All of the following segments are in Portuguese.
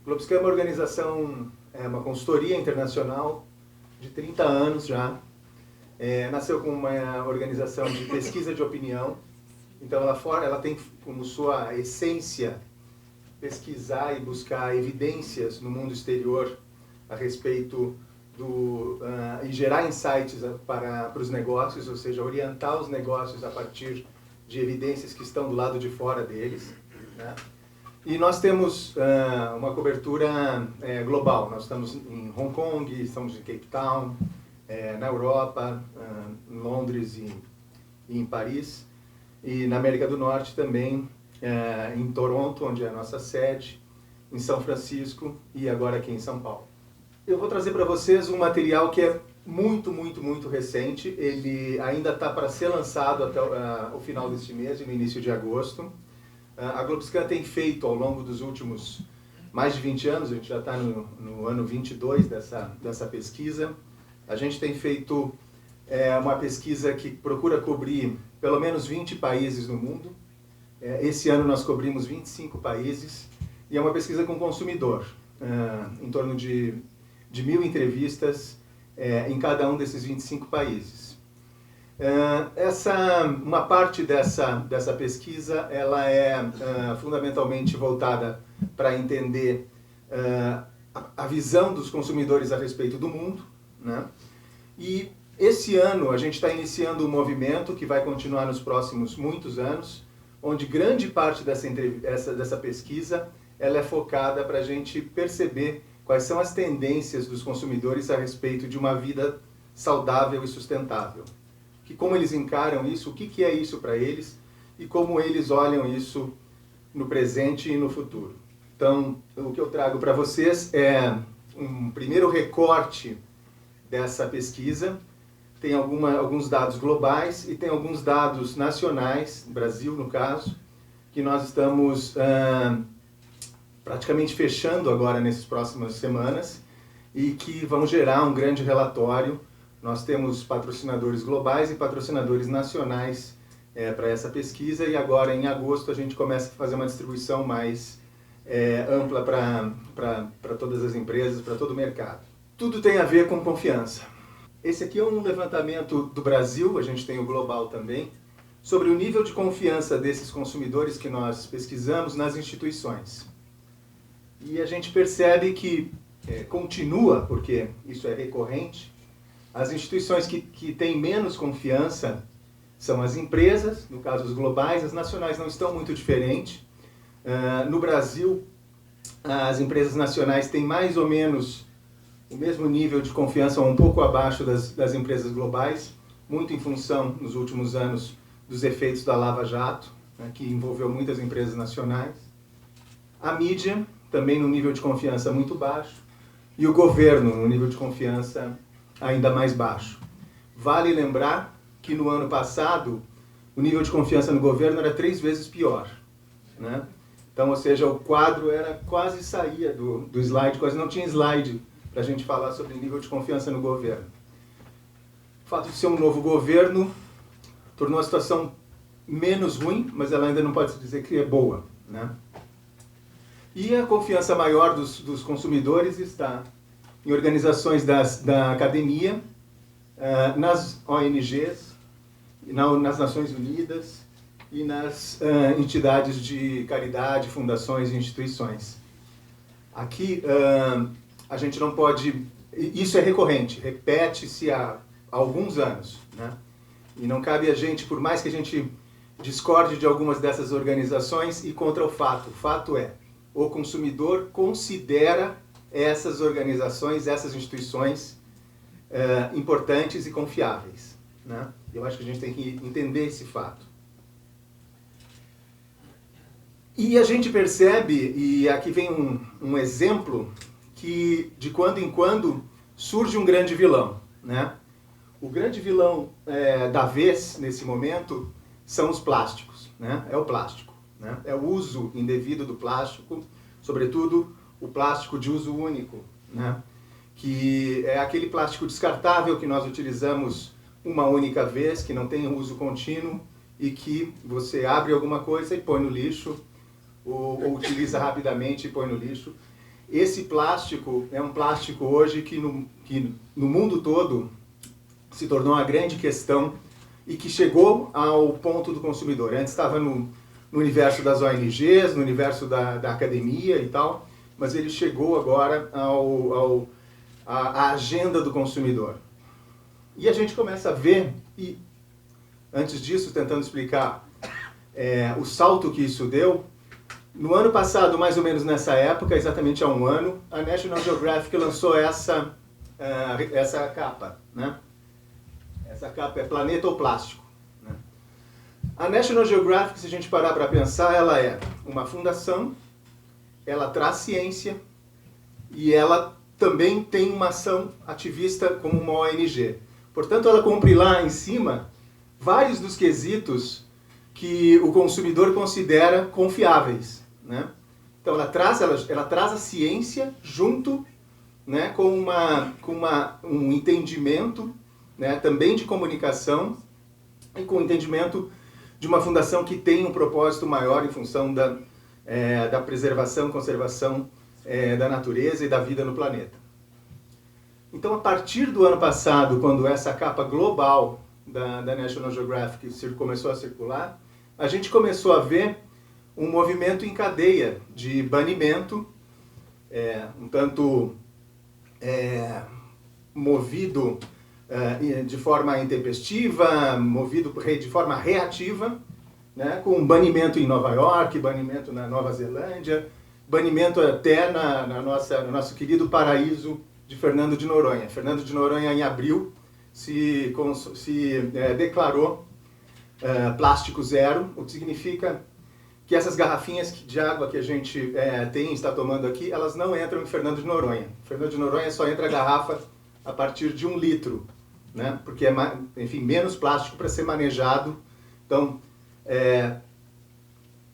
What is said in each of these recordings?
Globoscan é uma organização, uma consultoria internacional de 30 anos já. Nasceu como uma organização de pesquisa de opinião. Então ela tem como sua essência pesquisar e buscar evidências no mundo exterior a respeito e gerar insights para os negócios, ou seja, orientar os negócios a partir de evidências que estão do lado de fora deles, né? E nós temos uma cobertura global. Nós estamos em Hong Kong, estamos em Cape Town, na Europa, em Londres e em Paris. E na América do Norte também, em Toronto, onde é a nossa sede, em São Francisco e agora aqui em São Paulo. Eu vou trazer para vocês um material que é muito, muito, muito recente. Ele ainda está para ser lançado até o final deste mês e no início de agosto. A Globoscan tem feito ao longo dos últimos mais de 20 anos, a gente já está no ano 22 dessa pesquisa. A gente tem feito uma pesquisa que procura cobrir pelo menos 20 países no mundo. Esse ano nós cobrimos 25 países e é uma pesquisa com consumidor, em torno de 1.000 entrevistas em cada um desses 25 países. Uma parte dessa pesquisa ela é fundamentalmente voltada para entender a visão dos consumidores a respeito do mundo, né? E esse ano a gente está iniciando um movimento que vai continuar nos próximos muitos anos, onde grande parte dessa pesquisa ela é focada para a gente perceber quais são as tendências dos consumidores a respeito de uma vida saudável e sustentável. Como eles encaram isso, o que é isso para eles e como eles olham isso no presente e no futuro. Então, o que eu trago para vocês é um primeiro recorte dessa pesquisa. Tem alguns dados globais e tem alguns dados nacionais, Brasil no caso, que nós estamos praticamente fechando agora nessas próximas semanas e que vão gerar um grande relatório. Nós temos patrocinadores globais e patrocinadores nacionais para essa pesquisa e agora em agosto a gente começa a fazer uma distribuição mais ampla para todas as empresas, para todo o mercado. Tudo tem a ver com confiança. Esse aqui é um levantamento do Brasil, a gente tem o global também, sobre o nível de confiança desses consumidores que nós pesquisamos nas instituições. E a gente percebe que continua, porque isso é recorrente, as instituições que têm menos confiança são as empresas, no caso os globais, as nacionais não estão muito diferentes. No Brasil, as empresas nacionais têm mais ou menos o mesmo nível de confiança, ou um pouco abaixo das empresas globais, muito em função, nos últimos anos, dos efeitos da Lava Jato, né, que envolveu muitas empresas nacionais. A mídia, também no nível de confiança muito baixo, e o governo, no nível de confiança ainda mais baixo. Vale lembrar que no ano passado, o nível de confiança no governo era 3 vezes pior, né? Então, ou seja, o quadro quase saía do slide, quase não tinha slide para a gente falar sobre o nível de confiança no governo. O fato de ser um novo governo tornou a situação menos ruim, mas ela ainda não pode se dizer que é boa, né? E a confiança maior dos consumidores está em organizações da academia, nas ONGs, nas Nações Unidas e nas entidades de caridade, fundações e instituições. Aqui a gente não pode... Isso é recorrente, repete-se há alguns anos, né? E não cabe a gente, por mais que a gente discorde de algumas dessas organizações, ir contra o fato. O fato é, o consumidor considera essas organizações, essas instituições importantes e confiáveis, né? Eu acho que a gente tem que entender esse fato. E a gente percebe, e aqui vem um exemplo, que de quando em quando surge um grande vilão, né? O grande vilão da vez, nesse momento, são os plásticos, né? É o plástico, né? É o uso indevido do plástico, sobretudo o plástico de uso único, né? Que é aquele plástico descartável que nós utilizamos uma única vez, que não tem uso contínuo e que você abre alguma coisa e põe no lixo, ou utiliza rapidamente e põe no lixo. esse plástico é um plástico hoje que no mundo todo se tornou uma grande questão e que chegou ao ponto do consumidor. Antes estava no universo das ONGs, no universo da academia e tal, mas ele chegou agora à agenda do consumidor. E a gente começa a ver, e antes disso, tentando explicar o salto que isso deu, no ano passado, mais ou menos nessa época, exatamente há um ano, a National Geographic lançou essa capa, né? Essa capa é Planeta ou Plástico, né? A National Geographic, se a gente parar para pensar, ela é uma fundação, ela traz ciência e ela também tem uma ação ativista como uma ONG. Portanto, ela cumpre lá em cima vários dos quesitos que o consumidor considera confiáveis, né? Então, ela traz a ciência junto, né, com um entendimento, né, também de comunicação e com o entendimento de uma fundação que tem um propósito maior em função da preservação, conservação da natureza e da vida no planeta. Então, a partir do ano passado, quando essa capa global da National Geographic começou a circular, a gente começou a ver um movimento em cadeia de banimento, um tanto movido de forma intempestiva, movido de forma reativa, né, com banimento em Nova York, banimento na Nova Zelândia, banimento até no nosso querido paraíso de Fernando de Noronha. Fernando de Noronha, em abril, se declarou plástico zero, o que significa que essas garrafinhas de água que a gente está tomando aqui, elas não entram em Fernando de Noronha. Fernando de Noronha só entra a garrafa a partir de 1 litro, né? Porque é, enfim, menos plástico para ser manejado. Então,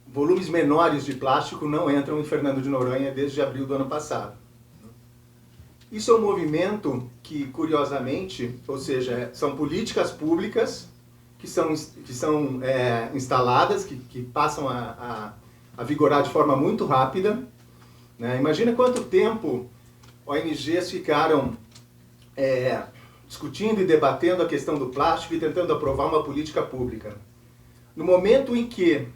volumes menores de plástico não entram em Fernando de Noronha desde abril do ano passado. Isso é um movimento que, curiosamente, ou seja, são políticas públicas que são instaladas, que passam a vigorar de forma muito rápida, né? Imagina quanto tempo ONGs ficaram discutindo e debatendo a questão do plástico e tentando aprovar uma política pública. No momento em que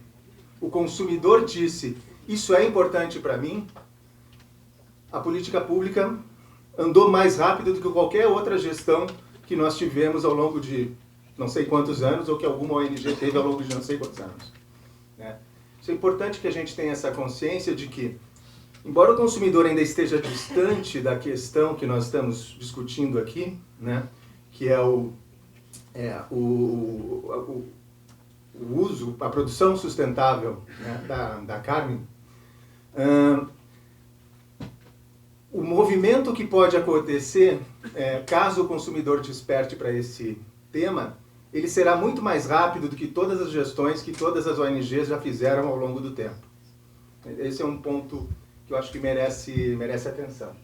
o consumidor disse, isso é importante para mim, a política pública andou mais rápido do que qualquer outra gestão que nós tivemos ao longo de não sei quantos anos, ou que alguma ONG teve ao longo de não sei quantos anos, né? Isso é importante que a gente tenha essa consciência de que, embora o consumidor ainda esteja distante da questão que nós estamos discutindo aqui, né, que é o uso, a produção sustentável, né, da carne, o movimento que pode acontecer, caso o consumidor desperte para esse tema, ele será muito mais rápido do que todas as gestões que todas as ONGs já fizeram ao longo do tempo. Esse é um ponto que eu acho que merece atenção.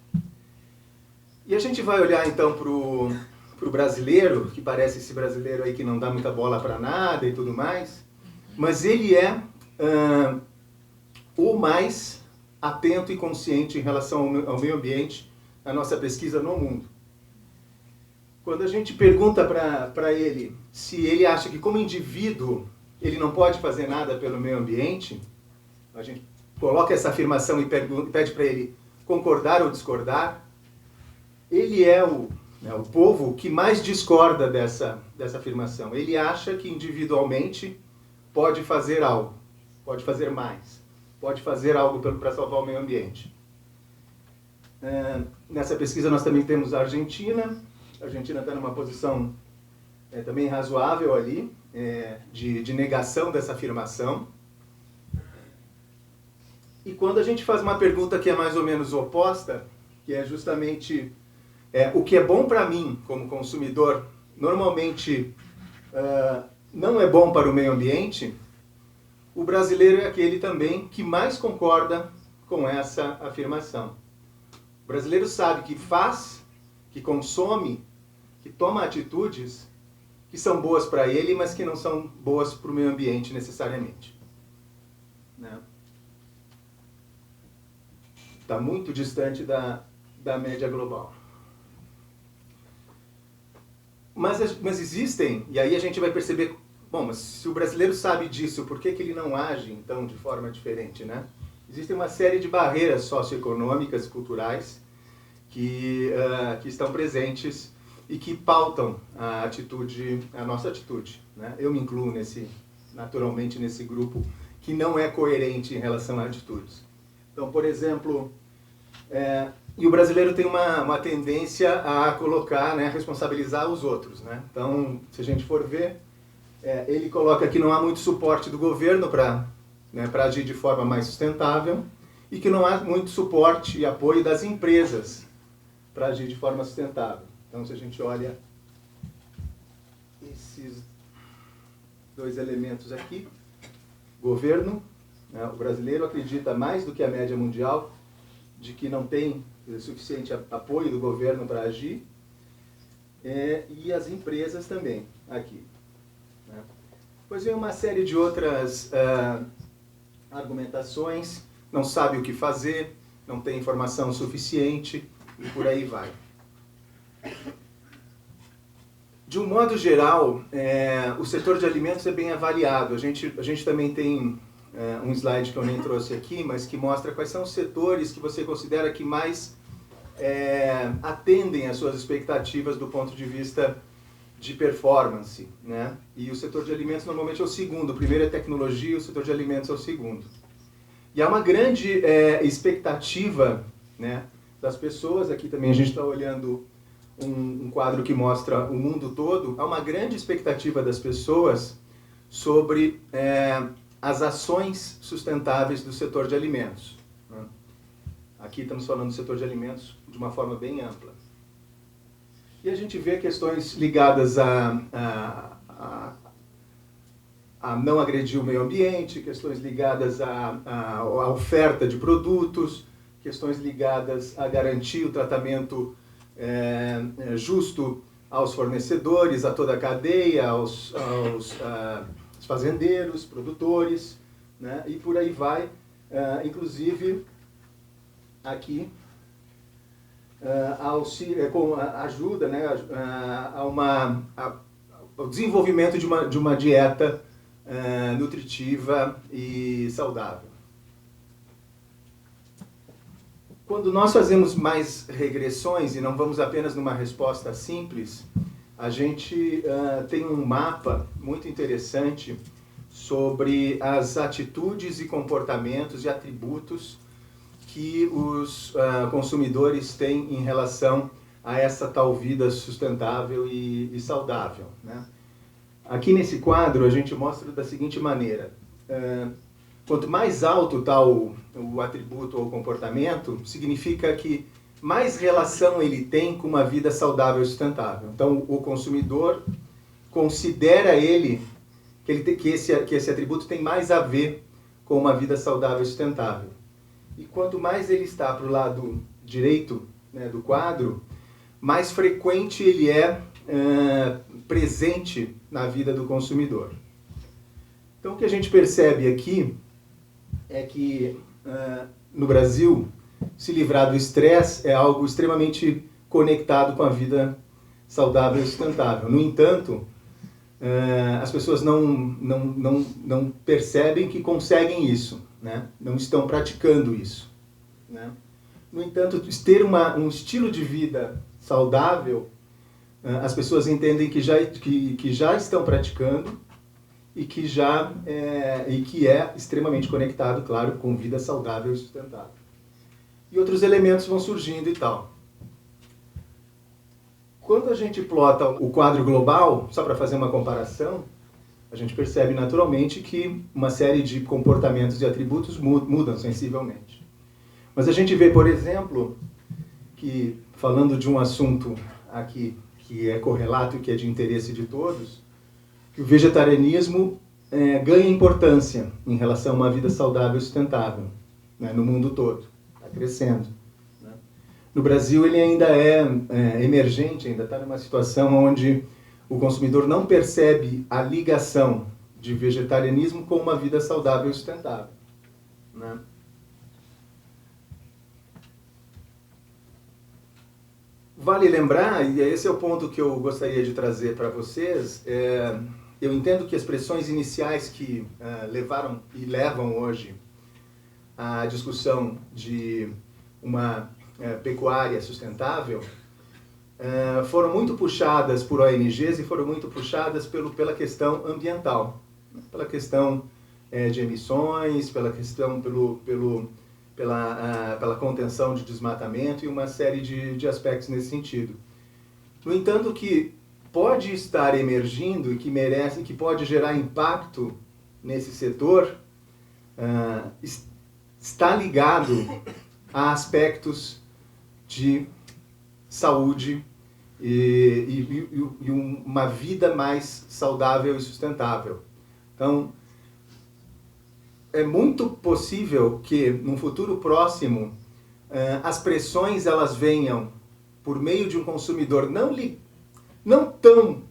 E a gente vai olhar então para o brasileiro, que parece esse brasileiro aí que não dá muita bola para nada e tudo mais, mas ele é o mais atento e consciente em relação ao meio ambiente na nossa pesquisa no mundo. Quando a gente pergunta para ele se ele acha que como indivíduo ele não pode fazer nada pelo meio ambiente, a gente coloca essa afirmação e pede para ele concordar ou discordar, ele é o povo que mais discorda dessa afirmação. Ele acha que individualmente pode fazer algo, pode fazer mais, pode fazer algo para salvar o meio ambiente. Nessa pesquisa nós também temos a Argentina. A Argentina está numa posição também razoável ali, de negação dessa afirmação. E quando a gente faz uma pergunta que é mais ou menos oposta, que é justamente o que é bom para mim como consumidor, normalmente não é bom para o meio ambiente, o brasileiro é aquele também que mais concorda com essa afirmação. O brasileiro sabe que faz, que consome, que toma atitudes que são boas para ele, mas que não são boas para o meio ambiente necessariamente, né? Está muito distante da média global. Mas existem, e aí a gente vai perceber, bom, mas se o brasileiro sabe disso, por que ele não age, então, de forma diferente, né? Existem uma série de barreiras socioeconômicas, culturais, que estão presentes e que pautam a nossa atitude, né? Eu me incluo naturalmente nesse grupo que não é coerente em relação a atitudes. Então, por exemplo, e o brasileiro tem uma tendência a colocar, né, a responsabilizar os outros, né? Então, se a gente for ver, ele coloca que não há muito suporte do governo para agir de forma mais sustentável e que não há muito suporte e apoio das empresas para agir de forma sustentável. Então, se a gente olha esses dois elementos aqui, governo, né, o brasileiro acredita mais do que a média mundial de que não tem suficiente apoio do governo para agir, e as empresas também, aqui. Né. Depois vem uma série de outras argumentações, não sabe o que fazer, não tem informação suficiente, e por aí vai. De um modo geral, o setor de alimentos é bem avaliado. A gente também tem um slide que eu nem trouxe aqui, mas que mostra quais são os setores que você considera que mais atendem às suas expectativas do ponto de vista de performance, né? E o setor de alimentos normalmente é o segundo. O primeiro é tecnologia, o setor de alimentos é o segundo. E há uma grande expectativa, né, das pessoas. Aqui também a gente está olhando um quadro que mostra o mundo todo. Há uma grande expectativa das pessoas sobre as ações sustentáveis do setor de alimentos, né? Aqui estamos falando do setor de alimentos de uma forma bem ampla. E a gente vê questões ligadas a não agredir o meio ambiente, questões ligadas à oferta de produtos, questões ligadas a garantir o tratamento justo aos fornecedores, a toda a cadeia, aos fazendeiros, produtores, né? E por aí vai, inclusive aqui com ajuda, né, ao desenvolvimento de uma dieta nutritiva e saudável. Quando nós fazemos mais regressões e não vamos apenas numa resposta simples, a gente tem um mapa muito interessante sobre as atitudes e comportamentos e atributos que os consumidores têm em relação a essa tal vida sustentável e saudável, né? Aqui nesse quadro a gente mostra da seguinte maneira: quanto mais alto está o atributo ou comportamento, significa que mais relação ele tem com uma vida saudável e sustentável. Então, o consumidor considera que esse atributo tem mais a ver com uma vida saudável e sustentável. E quanto mais ele está para o lado direito, né, do quadro, mais frequente ele é presente na vida do consumidor. Então, o que a gente percebe aqui é que, no Brasil, se livrar do estresse é algo extremamente conectado com a vida saudável e sustentável. No entanto, as pessoas não percebem que conseguem isso, né? Não estão praticando isso, né? No entanto, ter um estilo de vida saudável, as pessoas entendem que já estão praticando e que é extremamente conectado, claro, com vida saudável e sustentável. E outros elementos vão surgindo e tal. Quando a gente plota o quadro global, só para fazer uma comparação, a gente percebe naturalmente que uma série de comportamentos e atributos mudam sensivelmente. Mas a gente vê, por exemplo, que, falando de um assunto aqui que é correlato e que é de interesse de todos, que o vegetarianismo ganha importância em relação a uma vida saudável e sustentável, né, no mundo todo. Está crescendo, né? No Brasil ele ainda é emergente, ainda está numa situação onde o consumidor não percebe a ligação de vegetarianismo com uma vida saudável e sustentável, né? vale lembrar, e esse é o ponto que eu gostaria de trazer para vocês, eu entendo que as pressões iniciais que levaram e levam hoje à discussão de uma pecuária sustentável foram muito puxadas por ONGs e foram muito puxadas pela questão ambiental, pela questão de emissões, pela questão pela contenção de desmatamento e uma série de aspectos nesse sentido. No entanto, que pode estar emergindo e que pode gerar impacto nesse setor está ligado a aspectos de saúde e uma vida mais saudável e sustentável. Então, é muito possível que, num futuro próximo, as pressões elas venham por meio de um consumidor não tão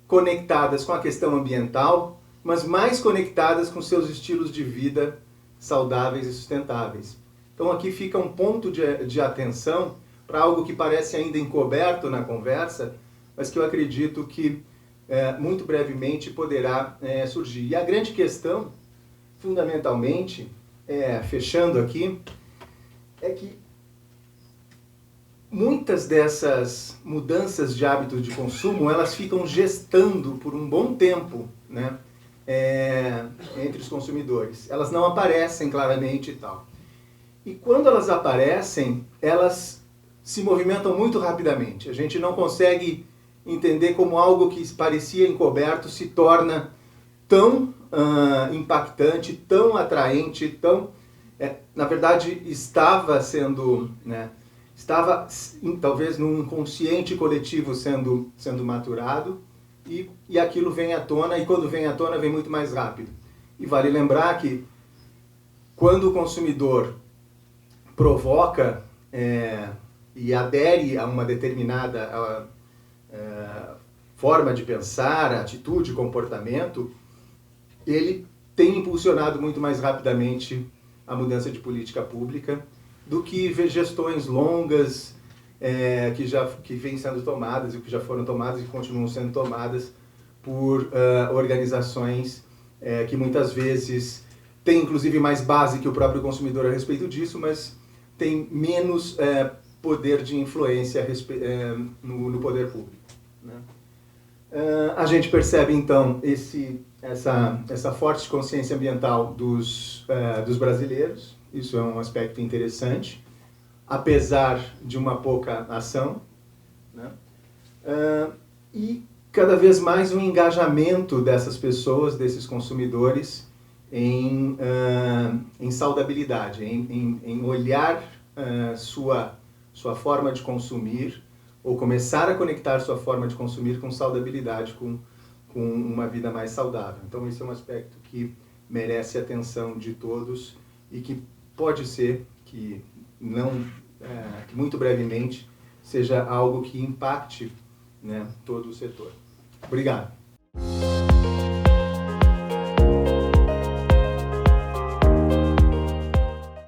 conectadas com a questão ambiental, mas mais conectadas com seus estilos de vida saudáveis e sustentáveis. Então aqui fica um ponto de atenção para algo que parece ainda encoberto na conversa, mas que eu acredito que muito brevemente poderá surgir. E a grande questão, fundamentalmente, fechando aqui, é que muitas dessas mudanças de hábitos de consumo, elas ficam gestando por um bom tempo, né, entre os consumidores. Elas não aparecem claramente e tal. E quando elas aparecem, elas se movimentam muito rapidamente. A gente não consegue entender como algo que parecia encoberto se torna tão impactante, tão atraente, tão... na verdade, estava sendo... né, estava talvez num inconsciente coletivo sendo maturado e aquilo vem à tona, e quando vem à tona vem muito mais rápido. E vale lembrar que quando o consumidor provoca e adere a uma determinada forma de pensar, atitude, comportamento, ele tem impulsionado muito mais rapidamente a mudança de política pública do que gestões longas que vêm sendo tomadas e que já foram tomadas e continuam sendo tomadas por organizações que muitas vezes têm inclusive mais base que o próprio consumidor a respeito disso, mas tem menos poder de influência no poder público, né? A gente percebe então essa forte consciência ambiental dos brasileiros. Isso é um aspecto interessante, apesar de uma pouca ação, né? E cada vez mais um engajamento dessas pessoas, desses consumidores, em saudabilidade, em olhar sua forma de consumir, ou começar a conectar sua forma de consumir com saudabilidade, com uma vida mais saudável. Então esse é um aspecto que merece a atenção de todos e que pode ser que muito brevemente seja algo que impacte, né, todo o setor. Obrigado.